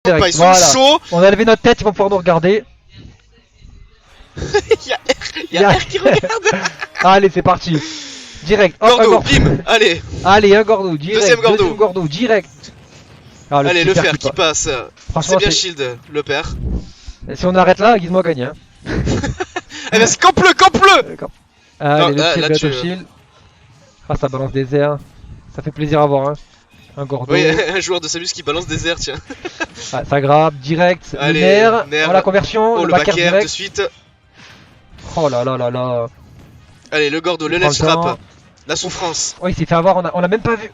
Direct, Ils sont voilà. chauds. On a levé notre tête, ils vont pouvoir nous regarder. Il y a R qui regarde. Allez, c'est parti. Direct. Hop, un Gordo, Gordo. bim, allez. Allez, un Gordo, direct. Deuxième Gordo. Gordo, direct. Ah, Allez, petit le fer qui passe. passe. Franchement, C'est bien c'est- Shield, le père. Si on arrête là, Gizmo gagne. Hein. Eh ben, c'est campe-le, campe-le. Allez, là, le là, petit tu- Battle Shield. Ah, ça balance des airs. Ça fait plaisir à voir. Hein. Un Gordo. Oui, un joueur de Samus qui balance des airs, tiens. Ah, ça grappe, direct. Allez, le nerf. nerf. Oh, la conversion. Oh, le backer backer de direct. suite. Oh là là là là. Allez, le Gordo, le Il prend ledge le temps. trap. La souffrance. Oh, il s'est fait avoir, on l'a même pas vu.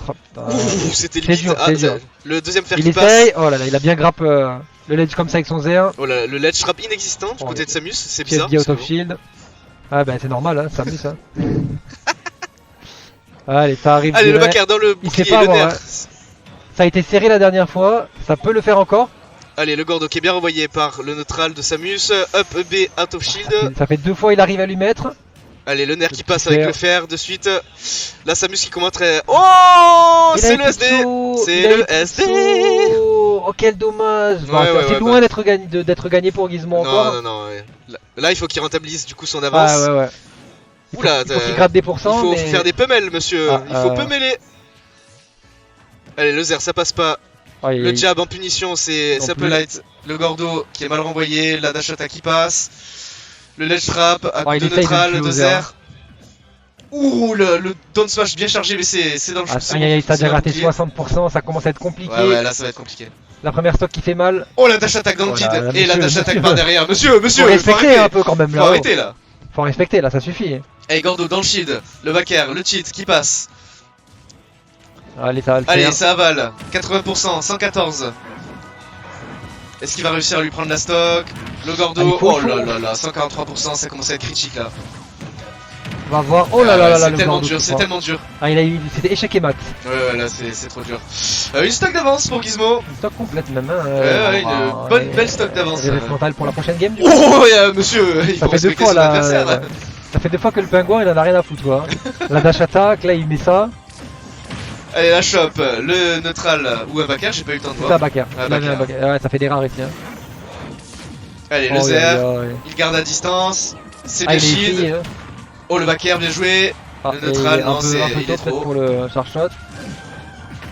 Oh, putain. Ouh, c'était C'est limite. dur, c'est dur. Le deuxième fer Il qui passe. essaye. Oh là là, il a bien grappe le ledge comme ça avec son zér. Oh là, le ledge trap inexistant du Oh, côté de Samus, c'est bizarre. PSG out parce of que- shield. Ah bah c'est normal, hein, Samus. Hein. Allez, ça arrive. Allez, le direct. backer dans le Il sait bouclier, pas le avoir, nerf. hein. Ça a été serré la dernière fois. Ça peut le faire encore. Allez, le Gordo qui est bien renvoyé par le neutral de Samus. Up B out of shield. Ça fait 2 fois il arrive à lui mettre. Allez, le nerf Le qui petit passe avec fer. le fer de suite. La Samus qui commenterait. Oh, Il a c'est eu le plus SD. de saut, C'est il a eu le plus de SD. saut. Oh quel dommage. Bon, Ouais, c'est ouais, assez ouais, loin bah. d'être gagné pour Gizmo encore. Non, non, non. Ouais. Là, il faut qu'il rentabilise du coup son avance. Ah ouais ouais. Oula, Il faut qu'il gratte des il pourcents. faut mais... faire des pumels, monsieur. Ah, Il faut pummeler. Allez, le Zer, ça passe pas. Oh, il- Le jab en punition, c'est Non un peu plus. light. Le Gordo qui est mal renvoyé. La dash attack qui passe. Le ledge trap à Oh, coup il de essaye de neutral, tuer de au Zer. Zer. Ouh, le down smash bien chargé, mais c'est dans le Ah, c'est aïe, aïe, aïe, ça a c'est déjà dans le raté bouclier. 60%, ça commence à être compliqué. Ouais, ouais, là ça va être compliqué. La première stock qui fait mal. Oh, la dash attack dans le Oh vide. là là, Et la monsieur, dash attack monsieur. par derrière. Monsieur, Faut faut respecter arrêter. un peu quand même Faut là. arrêter là. Faut respecter là, ça suffit. Hey, Gordo dans le shield. Le backer, le cheat qui passe. Allez, ça va le Allez, faire. ça avale. 80%, 114. Est-ce qu'il va réussir à lui prendre la stock? Le Ah, Gordo, il faut, oh il faut. là là là, 143%, ça commence à être critique là. On va voir. Oh là là là là, c'est le tellement Gordo dur, qui c'est prend. tellement dur. Ah, il a eu. C'était échec et mat. Ouais, ouais, là c'est trop dur. Une stock d'avance pour Gizmo. Une stock complète même. Hein. Ouais, une bonne, belle stock d'avance. Réserve mentale pour la prochaine game du coup. Oh, monsieur, il Ça faut fait 2 respecter fois son là. adversaire. Ça fait 2 fois que le pingouin il en a rien à foutre quoi. La dash attack, là il met ça. Allez, la shop, le neutral ou un backer, j'ai pas eu le temps de C'est ça, voir. backer. Ah, Il a mis un backer. backer. Ouais, ça fait des rares ici. Hein. Allez, le Oh, Zer, aïe, aïe, aïe. il garde à distance. C'est Ah, bien il est shield. ici. Hein. Oh, le backer, bien joué. Ah, Le neutral, et non, un peu, c'est- un peu il tôt est peut-être trop. pour le charge shot.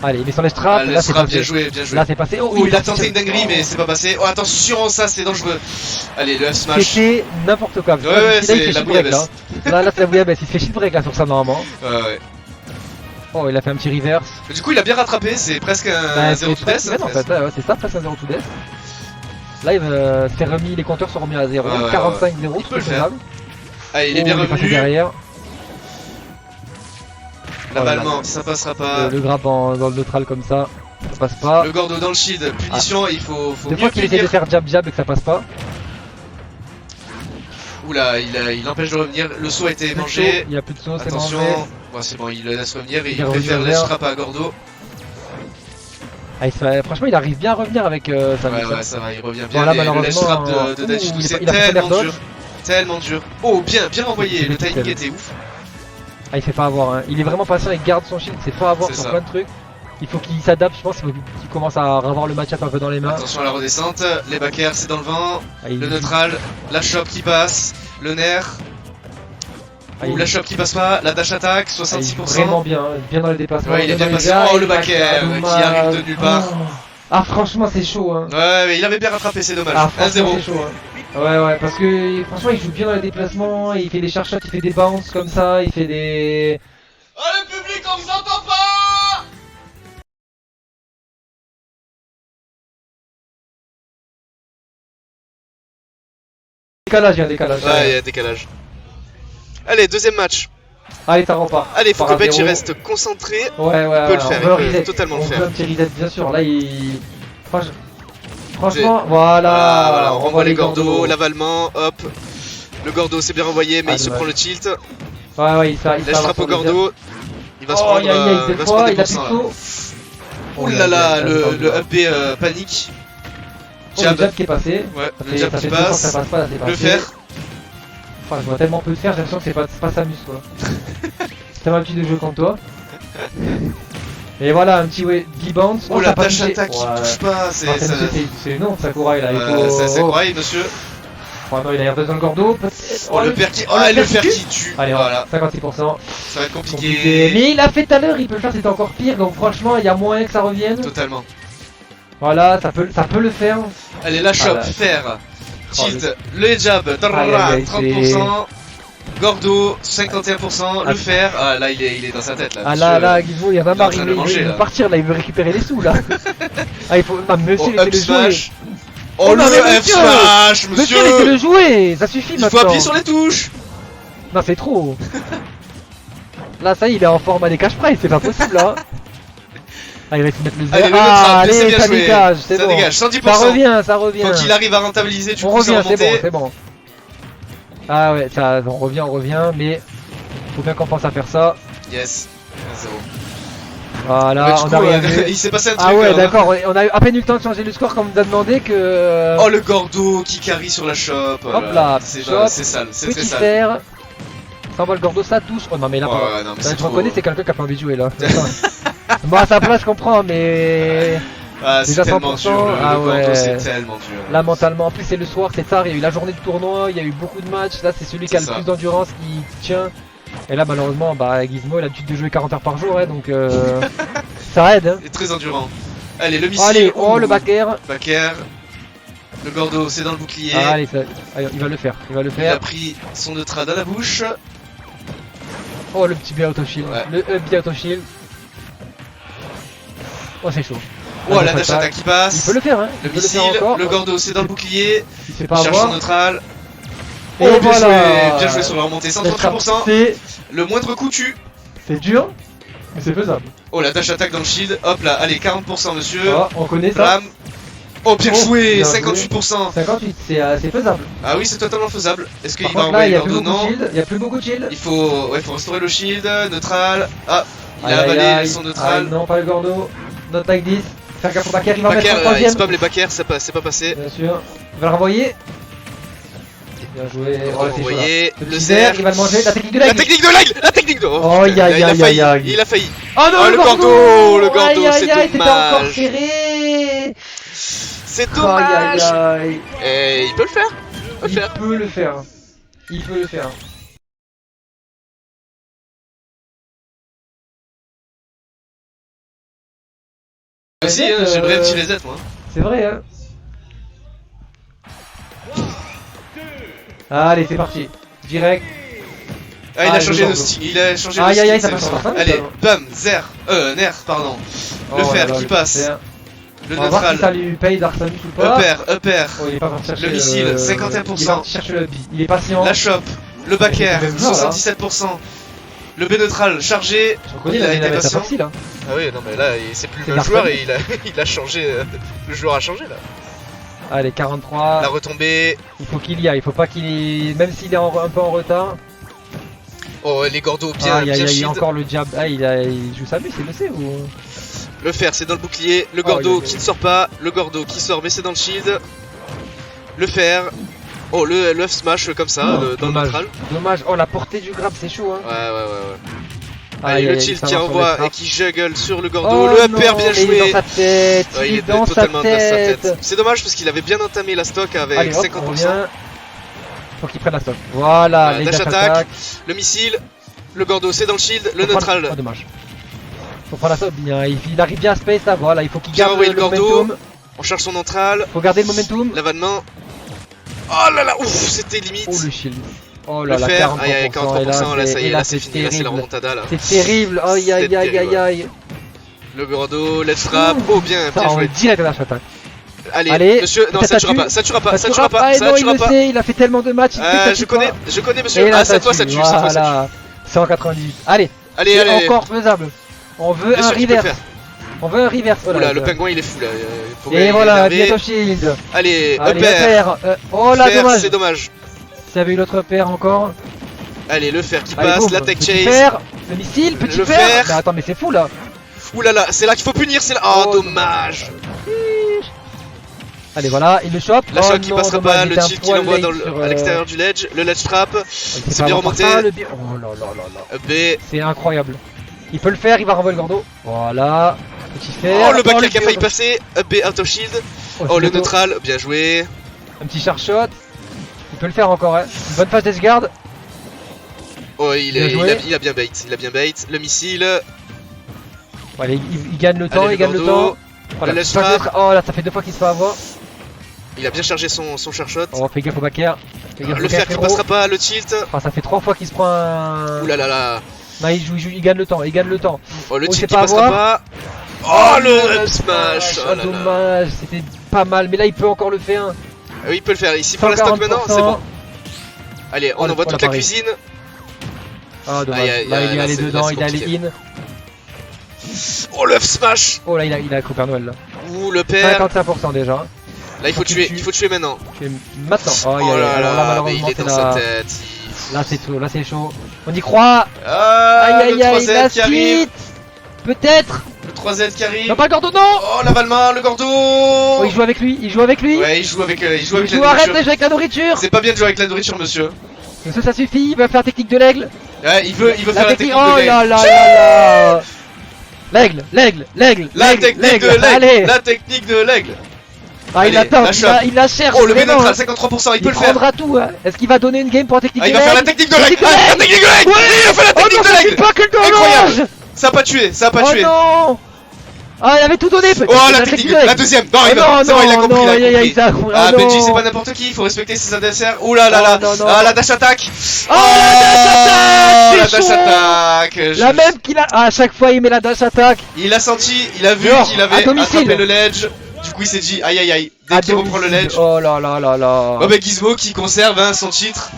Allez, il met son ledge trap. Ah, le Là c'est strap, passé. bien joué, bien joué. Là c'est passé. Oh, Oh, il a tenté une dinguerie, mais c'est pas passé. Oh, attention, ça c'est dangereux. Allez, le F smash. C'était n'importe quoi. Ouais, ouais, Là, c'est il fait la shit break là. bouillabaisse. Là c'est la bouillabaisse. Il se fait shit break là sur ça normalement. Ouais, ouais. Oh, il a fait un petit reverse. Mais du coup, il a bien rattrapé, c'est presque un Bah, 0 to death. ouais, non, en fait, ouais, c'est ça, presque un 0 to death. Là, s'est remis, les compteurs sont remis à 0. Ouais, ouais, 45-0, Il peut tout le est faire. faisable. Allez, il est Oh, bien il est passé revenu. derrière. L'avalement, ça passera pas. Le grab dans le neutral comme ça, ça passe pas. Le Gordo dans le shield, punition, il faut Des mieux fois qu'il essaie de punir. faire jab et que ça passe pas. Oula, il empêche de revenir. Le saut a été mangé. Il y a plus de saut, c'est Attention. mangé. Bon, c'est bon, il le laisse revenir et Il il est revenu préfère au le vert. strap à Gordo. Ah, franchement, il arrive bien à revenir avec sa Ouais, mission. ouais, ça va, il revient bien. Voilà, Et le ledge malheureusement, strap de Daichi, il c'est a fait son air tellement dodge. dur. Tellement dur. Oh, bien renvoyé. Le timing Nickel. était ouf. Ah, il fait pas avoir. Hein. Il est vraiment patient, il garde son shield, il sait pas avoir C'est sur ça. plein de trucs. Il faut qu'il s'adapte, je pense, il faut qu'il commence à revoir le match-up un peu dans les mains. Attention à la redescente. Les backers, c'est dans le vent. Ah, il- Le neutral. La shop qui passe. Le nerf. ah, Ou il- la shop qui passe pas. La dash attack, ah, il joue 66%. vraiment bien, hein, bien dans les déplacements. Ouais, il est bien dans les passé. gars, Oh, il le passe backer pas, qui dommage. arrive de nulle part. Ah, franchement, c'est chaud. Hein. Ouais, mais il avait bien rattrapé, c'est dommage. Ah, franchement, 1-0. c'est chaud. Hein. Ouais, parce que franchement, il joue bien dans les déplacements, il fait des charge shots, il fait des bounces comme ça, il fait des. Oh, le public, on vous entend pas! Décalage, il y a un décalage. Ouais, il y a décalage. Allez, deuxième match. Allez, ça repart. Allez, faut Par que à Benji zéro. reste concentré. Ouais, peut le faire, il peut reset. totalement le On faire. peut un petit reset, bien sûr. Là, il. Franchement, Voilà, voilà. on renvoie les Gordos, l'avalement, hop. Le Gordo c'est bien renvoyé, mais Ah, il se dommage. prend le tilt. Ouais, il fait. Laisse frappe au Gordo. Il va se Oh, prendre, il y a il des va se fois, prendre des il a plus de pourcents, là. saut. Ouh là là, le up B panique. Oh, le Jab. jab qui est passé. Ouais, Ça le fait, jab ça qui fait 2 fois que passe. ça passe pas, là, c'est Le passé. fer. Enfin, je vois tellement peu de faire, j'ai l'impression que c'est pas Samus quoi. C'est tellement petit de jeu contre toi. Et voilà, un petit B-bounce. Oh ça la a pas dash touché. attack qui Ouais. touche pas, Ah, c'est une honte, Sakurai là. Il faut... c'est incroyable, monsieur. Oh non, il a l'air besoin de Gordo. Oh le père qui. Oh le fer qui tue. Allez, Voilà, 56%. ça va être compliqué. Compliqué. Mais il a fait tout à l'heure, il peut le faire, c'était encore pire. Donc franchement, il y a moyen que ça revienne. Totalement. Voilà, ça peut le faire. Allez, la shop, Voilà. fer. Oh, Tilt, le jab, Aïe, aïe, aïe, 30%. Gordo, 51%. Ah. Le fer, ah là il est dans sa tête là. Ah monsieur. là, Gizmo, il y en a marre, en train il de manger, veut là. partir là, il veut récupérer les sous là. Ah, il faut. Ah, monsieur, Oh, laissez up le jouer. smash. Oh Oh, le non, mais F monsieur smash, Monsieur, monsieur. laissez-le jouer, ça suffit Il maintenant. faut appuyer sur les touches. Non, c'est trop. Là, ça y est, il est en forme à des cash prize, c'est pas possible là. Ah, il va essayer de mettre le zéro. Allez, le Ah, trap, c'est allez, bien ça joué. dégage, c'est Ça bon. dégage, 110%. Ça revient. Faut qu'il arrive à rentabiliser, du On coup c'est revient, c'est bon, remonté. c'est bon. Ah ouais, ça, on revient, mais faut bien qu'on pense à faire ça. Yes, 1-0. Voilà, Mais du on coup, a rien vu. il s'est passé un truc. Ah ouais, hein. d'accord, on a eu à peine eu le temps de changer le score quand on nous a demandé que... Oh le Gordo qui carry sur la shop. Hop là, c'est shop, sale, c'est très petit sale. fer. Ça envoie le Gordo, ça touche. Oh non mais là, Ouais, non, mais là, c'est je trop. reconnais, c'est quelqu'un qui a pas envie de jouer là. Bon, à sa place, je comprends, mais... Ah, c'est déjà tellement 100%, dur, le ah Gordo ouais. c'est tellement dur. Là, mentalement, en plus c'est le soir, c'est tard, il y a eu la journée de tournoi, il y a eu beaucoup de matchs. Là, c'est celui qui a C'est le ça. plus d'endurance qui tient. Et là, malheureusement, bah, Gizmo, il a l'habitude de jouer 40 heures par jour, donc ça aide. Hein. Il est très endurant. Allez, le missile. Allez, oh ouh, le back air. back air. Le Gordo, c'est dans le bouclier. Ah, allez, allez, il va le faire, Il a pris son neutral dans la bouche. Oh, le petit B auto shield, Ouais. le B auto shield. Oh, c'est chaud. Oh, la dash dash attack qui passe. Il peut le faire, hein. Le Il peut le faire missile, encore. le Gordo, c'est dans le bouclier. Il se fait Il pas cherche son avoir. neutral. Et Oh, voilà. bien joué sur la remontée, 133%. C'est Le moindre coup tue. dur, mais c'est faisable. Oh, la dash attack dans le shield. Hop là, allez, 40% monsieur. Ah, on connaît ça. Ram. Oh, bien Oh, joué, bien 58%. 58, c'est faisable. Ah oui, c'est totalement faisable. Est-ce qu'il Par va contre, là, envoyer il y a plus Gordo? beaucoup de Non. shield. Il y a plus beaucoup de shield. Il faut restaurer le shield, neutral. Ah, il a Aïe, aïe, avalé aïe. son neutral. Aïe, non, pas le Gordo. Not like this. Faire gaffe au backer, il va mettre en Backer, il troisième. spam les backers, c'est pas passé. Bien sûr. Il va le renvoyer. Bien joué. Oh, là, c'est chaud, là. Envoyé, Le le petit zère. verre, il va le manger. La technique de La l'aigle. technique de l'aigle. La technique de. Oh, aïe, aïe, il a aïe, failli. aïe, aïe. Il a failli. Oh non, Oh, le Gordo, le Gordo, Aïe, aïe, c'est aïe, c'était encore dommage. serré. C'est Aïe, dommage. aïe, aïe. Et il peut le faire. Il peut le Il faire. peut le faire. Il peut le faire. Aussi, hein, j'aimerais un petit reset moi. C'est vrai, hein. Allez, c'est parti. Direct. Ah, il Ah, a changé le de Gordo. style. Il a changé de Aïe, aïe, style. aïe, ça c'est passe bon. par ça, Allez, putain. bam, zer, ner, pardon. Le Oh fer là là, qui le passe. fer. Le On va voir si ça neutral. lui paye d'Arsamus ou pas. Upper. Oh, il est pas parti chercher Le missile, 51%. Il est parti chercher le B. Il est patient. La shop. Le backer, Il est même là, là. 77%. Le B neutral chargé. Je reconnais, Il il a a été été patient. parti là. Ah oui, non mais là, c'est plus C'est le même joueur Dark et il a changé. Le joueur a changé là. Allez, 43. La retombée. Il faut qu'il y aille. Il faut pas qu'il. Même s'il est un peu en retard. Oh, les Gordo bien, Aïe, aïe, bien aïe, shield. encore le jab. Ah, il joue sa buse, il le sait ou. Le fer, c'est dans le bouclier. Le Oh, Gordo aïe, aïe, qui aïe. ne sort pas. Le Gordo qui sort, mais c'est dans le shield. Le fer. Oh, le F smash comme ça, Oh, dans le dommage. neutral. Dommage. Oh, la portée du grab, c'est chaud hein. Ouais. Aïe, Allez, le aïe, tilt ça qui va sur les envoie et frappes. qui juggle sur le Gordo. Oh, le upper non, bien mais il est joué. dans sa tête. Ouais, il est était dans sa totalement dans sa tête. tête. C'est dommage parce qu'il avait bien entamé la stock avec Allez, hop, on 50%. revient. Faut qu'il prenne la stock. Voilà, Voilà, les dash dash attack. attack. Le missile. Le Gordo, c'est dans le shield. Le Faut prendre- neutral. Oh, dommage. Faut prendre la stock bien. Il arrive bien à space là. Voilà, il faut qu'il Bien garde envoyé le le Gordo. momentum. On cherche son neutral. Faut garder le momentum. L'avalement. Oh là là, ouf, c'était limite. Oh le shield. Oh là Le là, fer, 43%. aïe aïe, 43%, là ça y est, là c'est fini, là c'est la terrible. remontada là. C'est terrible. Aïe aïe aïe aïe aïe. Le Gordo, let's trap. Oh bien, Ça, bien on joué. est direct à dash attack. Allez, monsieur, non, peut-être ça tuera tue. pas, ça tuera pas, Ça ça tuera tuera pas, pas. Et ça non, il tuera le pas. sait. Il a fait tellement de matchs. il sait que ça Je tue connais, pas. je connais Et monsieur. là, Ah, cette fois ça tue, cette fois ça Voilà. 198. Allez. tue. Allez, C'est allez. encore faisable. On veut Bien un sûr qu'il peut le reverse. faire. On veut un reverse. Oula, le pingouin il est fou là. Faut Et il voilà, est énervé. Bieto Shield. Allez, Allez, upper. le fer. Oh là, Fer, dommage. c'est dommage. S'il y avait eu l'autre paire encore. Allez, le fer qui Allez, passe, boum. la tech Petit chase. fer, le missile, petit Le fer. fer. Mais attends, mais c'est fou là. Ouh là là, c'est là qu'il faut punir, c'est là. Oh, Oh, dommage. Allez, voilà, il le chope. La Oh shot qui non, passera dommage, pas, il le était un tilt qu'il poil envoie late sur, à l'extérieur du ledge, le ledge trap. il s'est c'est fait bien avoir par remonté. ça, le Oh là là là là. B, C'est incroyable. Il peut le faire, il va renvoyer le Gordo. Voilà. Petit fer. Oh, le back qui a failli Gordo. passer. Up B, out of shield. Oh, Oh, le Gordo. neutral, bien joué. Un petit char shot. Il peut le faire encore, hein. Une bonne phase d'esgarde. Oh, Bien joué. il a bien bait. Il a bien bait. Le missile. Voilà, il gagne le temps, Allez, il gagne le Gordo. temps. Voilà, Le laisse pas pas. d'être- Oh là, ça fait 2 fois qu'il se fait avoir. Il a bien chargé son char shot. Oh, fais gaffe au backer. Fais gaffe Le au fer qui frérot. passera pas, le tilt. Ah, ça fait 3 fois qu'il se prend un. Ouh là là là. Non, il joue, il gagne le temps, il gagne le temps. Oh, le Oh, tilt c'est qui pas passera avoir. pas. Oh, le up smash. Oh Ah, là là. dommage, c'était pas mal, mais là il peut encore le faire. Ah oui, il peut le faire. Ici pour la stock maintenant, c'est bon. Allez, on Oh, envoie oh, toute la la Paris. cuisine. Ah, dommage. Aïe, aïe, Là, il est là, allé c'est- là, dedans, c'est il est allé compliqué. in. Oh, le up smash. Oh là, il a Cooper Noël là. Ouh, le père. 55% déjà. Là, il faut tuer maintenant. Et maintenant. Oh, Oh là alors là, là, mais malheureusement, il est c'est dans sa là. tête. Là, c'est tout, là, c'est chaud. On y croit. Ah, Aïe, le aïe, aïe, 3Z la qui arrive. suite. Peut-être. Le 3Z qui arrive. Non, pas le Gordo, non. Oh, l'avalement, le Gordo. Oh, il joue avec lui, il joue avec lui. Ouais, il joue avec la Il joue, arrête de nourriture. jouer avec la nourriture. C'est pas bien de jouer avec la nourriture, monsieur. Monsieur, ça suffit, il va faire la technique de l'aigle. Ouais, il veut faire la technique Oh de l'aigle. là là là là. L'aigle, l'aigle, l'aigle. La l'aigle, technique de l'aigle. Allez. l'aigle. La technique de l'aigle. Ah, il Allez, attend, la chope. il la cherche. Oh, le vraiment, neutral, hein. 53%, il Il peut le faire. prendra tout. Hein. Est-ce qu'il va donner une game pour la technique Ah, de il l'aigle? va faire la technique de l'aigle. Technique de Ah, la l'aigle. technique de l'aigle. Il a fait la Oh technique non, de ça fait l'aigle. pas que le Incroyable. dommage. Ça a pas tué, ça a pas Oh tué. non. Ah, il avait tout donné. peut-être. Oh, la technique technique, de l'aigle. la deuxième. Non, Oh il va. non, C'est bon, il a non, compris, non, il a aïe, aïe, aïe, compris. ça- Ah, non. Benji, c'est pas n'importe qui, il faut respecter ses adversaires. Ouh là là là. Non, non, Ah, non. la dash attack. Oh, la dash La dash attack, c'est attack. chaud. La même qu'il a. À chaque fois, il met la dash attack. Il a senti, il a vu Dehors, qu'il à avait domicile. attrapé le ledge. Du coup, il s'est dit aïe aïe aïe. Dès À qu'il reprend le domicile. ledge. Oh là là là là. Oh, bah Gizmo qui conserve hein, son titre.